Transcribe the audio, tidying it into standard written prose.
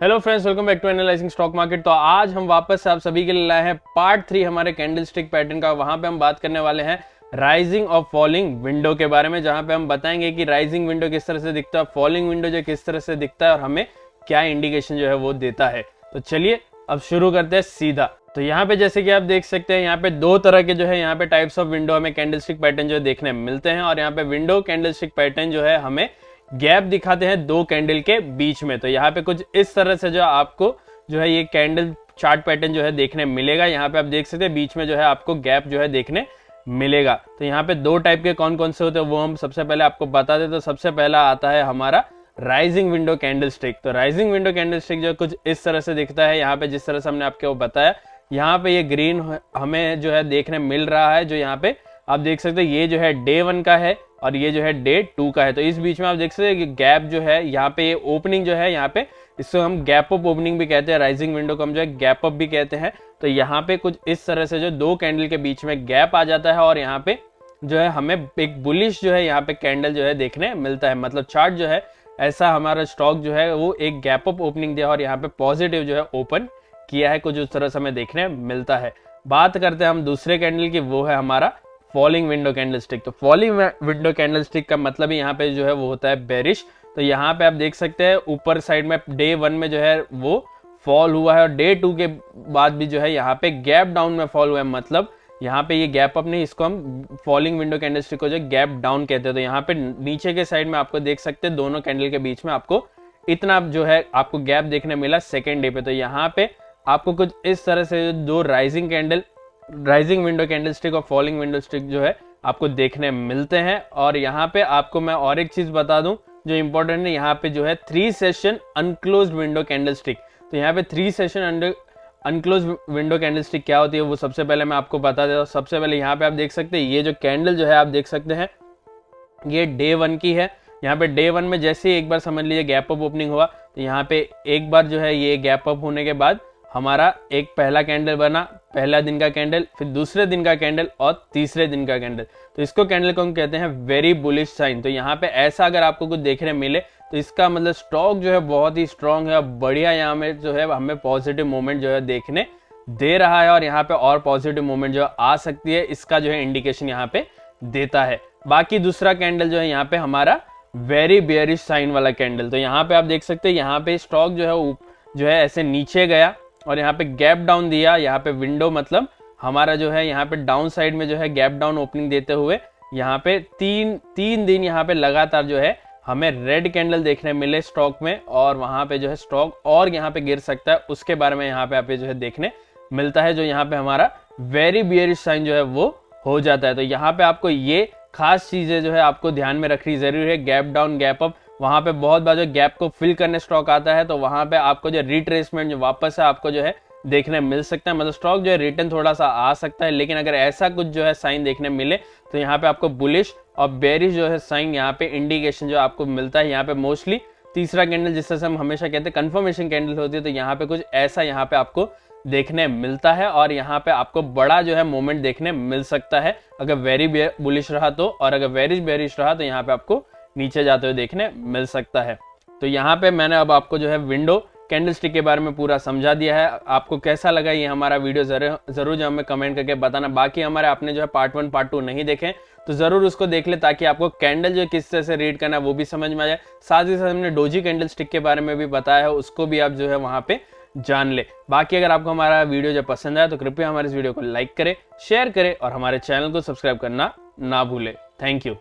Hello friends, welcome back to analysing stock market. तो आज हम वापस से आप सभी के लिए लाए हैं पार्ट 3 हमारे कैंडलस्टिक पैटर्न का। वहां पे हम बात करने वाले हैं राइजिंग और फॉलिंग विंडो के बारे में, जहां पे हम बताएंगे कि राइजिंग विंडो किस तरह से दिखता है, फॉलिंग विंडो जो किस तरह से दिखता है और हमें क्या इंडिकेशन जो है वो देता है। तो चलिए अब शुरू करते हैं सीधा। तो यहाँ पे जैसे कि आप देख सकते हैं, यहाँ पे दो तरह के जो है यहाँ पे टाइप्स ऑफ विंडो हमें कैंडलस्टिक पैटर्न जो है देखने मिलते हैं। और यहाँ पे विंडो कैंडलस्टिक पैटर्न जो है हमें गैप दिखाते हैं दो कैंडल के बीच में। तो यहाँ पे कुछ इस तरह से जो आपको जो है ये कैंडल चार्ट पैटर्न जो है देखने मिलेगा। यहाँ पे आप देख सकते हैं बीच में जो है आपको गैप जो है देखने मिलेगा। तो यहाँ पे दो टाइप के कौन कौन से होते हैं वो हम सबसे पहले आपको बता दें। तो सबसे पहला आता है हमारा राइजिंग विंडो कैंडलस्टिक। तो राइजिंग विंडो कैंडलस्टिक जो कुछ इस तरह से दिखता है। यहाँ पे जिस तरह से हमने आपको बताया, यहाँ पे ये ग्रीन हमें जो है देखने मिल रहा है। जो यहाँ पे आप देख सकते हैं ये जो है डे 1 का है और ये जो है डे 2 का है। तो इस बीच में आप देख सकते हैं कि गैप जो है यहाँ पे ये ओपनिंग जो है यहाँ पे इसको हम गैप अप ओपनिंग भी कहते हैं, राइजिंग विंडो को हम जो है गैप अप भी कहते हैं। तो यहाँ पे कुछ इस तरह से जो दो कैंडल के बीच में गैप आ जाता है और यहाँ पे जो है हमें एक बुलिश जो है यहाँ पे कैंडल जो है देखने मिलता है। मतलब चार्ट जो है ऐसा हमारा स्टॉक जो है वो एक गैप अप ओपनिंग दिया और यहाँ पे पॉजिटिव जो है ओपन किया है, कुछ उस तरह से हमें देखने मिलता है। बात करते हैं हम दूसरे कैंडल की, वो है हमारा फॉलिंग विंडो कैंडलस्टिक। तो फॉलिंग विंडो कैंडलस्टिक का मतलब यहाँ पे जो है वो होता है बेरिश। तो यहाँ पे आप देख सकते हैं ऊपर साइड में डे 1 में जो है वो फॉल हुआ है और डे 2 के बाद भी जो है यहाँ पे गैप डाउन में फॉल हुआ है। मतलब यहाँ पे ये गैप अप नहीं, इसको हम फॉलिंग विंडो कैंडलस्टिक को जो गैप डाउन कहते हैं। तो यहाँ पे नीचे के साइड में आपको देख सकते हैं दोनों कैंडल के बीच में आपको इतना जो है आपको गैप देखने मिला सेकेंड डे पे। तो यहाँ पे आपको कुछ इस तरह से दो राइजिंग विंडो कैंडलस्टिक और फॉलिंग विंडो स्टिक जो है आपको देखने मिलते हैं। और यहाँ पे आपको मैं और एक चीज बता दूं जो इंपॉर्टेंट है, यहाँ पे जो है 3 सेशन अनक्लोज्ड विंडो कैंडलस्टिक। तो यहाँ पे 3 सेशन अनक्लोज्ड विंडो कैंडलस्टिक क्या होती है वो सबसे पहले मैं आपको बता देता हूँ। सबसे पहले यहाँ पे आप देख सकते हैं ये जो कैंडल जो है आप देख सकते हैं ये डे 1 की है। यहाँ पे डे 1 में जैसे ही एक बार समझ लीजिए गैप अप ओपनिंग हुआ, तो यहाँ पे एक बार जो है ये गैप अप होने के बाद हमारा एक पहला कैंडल बना, पहला दिन का कैंडल, फिर दूसरे दिन का कैंडल और तीसरे दिन का कैंडल। तो इसको कैंडल को हम कहते हैं वेरी बुलिश साइन। तो यहाँ पे ऐसा अगर आपको कुछ देखने मिले तो इसका मतलब स्टॉक जो है बहुत ही स्ट्रांग है और बढ़िया यहाँ में जो है हमें पॉजिटिव मूवमेंट जो है देखने दे रहा है और यहाँ पे और पॉजिटिव मूवमेंट जो आ सकती है, इसका जो है इंडिकेशन यहाँ पे देता है। बाकी दूसरा कैंडल जो है यहाँ पे हमारा वेरी बेयरिश साइन वाला कैंडल। तो यहाँ पे आप देख सकते हैं यहाँ पे स्टॉक जो है ऐसे नीचे गया और यहाँ पे गैप डाउन दिया। यहाँ पे विंडो मतलब हमारा जो है यहाँ पे डाउन साइड में जो है गैप डाउन ओपनिंग देते हुए यहाँ पे तीन दिन यहाँ पे लगातार जो है हमें रेड कैंडल देखने मिले स्टॉक में। और वहां पे जो है स्टॉक और यहाँ पे गिर सकता है, उसके बारे में यहाँ पे आप जो है देखने मिलता है, जो यहाँ पे हमारा वेरी बियरिश साइन जो है वो हो जाता है। तो यहाँ पे आपको ये खास चीजें जो है आपको ध्यान में रखनी जरूरी है। गैप डाउन गैप अप, वहां पे बहुत बार जो गैप को फिल करने स्टॉक आता है तो वहां पे आपको जो रिट्रेसमेंट जो वापस है आपको जो है देखने मिल सकता है। मतलब स्टॉक जो है रिटर्न थोड़ा सा आ सकता है, लेकिन अगर ऐसा कुछ जो है साइन देखने मिले तो यहाँ पे आपको बुलिश और बेरिश जो है साइन यहाँ पे इंडिकेशन जो आपको मिलता है। यहाँ पे मोस्टली तीसरा कैंडल जिस तरह से हम हमेशा कहते हैं कंफर्मेशन कैंडल होती है, तो यहाँ पे कुछ ऐसा यहाँ पे आपको देखने मिलता है और यहाँ पे आपको बड़ा जो है मोमेंट देखने मिल सकता है अगर वेरी बुलिश रहा तो, और अगर वेरी बेरिश रहा तो यहाँ पे आपको नीचे जाते हुए देखने मिल सकता है। तो यहाँ पे मैंने अब आपको जो है विंडो कैंडलस्टिक के बारे में पूरा समझा दिया है। आपको कैसा लगा ये हमारा वीडियो जरूर जो हमें कमेंट करके बताना। बाकी हमारे आपने जो है पार्ट 1 पार्ट 2 नहीं देखे तो जरूर उसको देख ले, ताकि आपको कैंडल जो किस तरह से रीड करना है वो भी समझ में आ जाए। साथ ही साथ हमने डोजी कैंडलस्टिक के बारे में भी बताया है, उसको भी आप जो है वहां पे जान ले। बाकी अगर आपको हमारा वीडियो जो पसंद आया तो कृपया हमारे इस वीडियो को लाइक करें, शेयर करें और हमारे चैनल को सब्सक्राइब करना ना भूले। Thank you.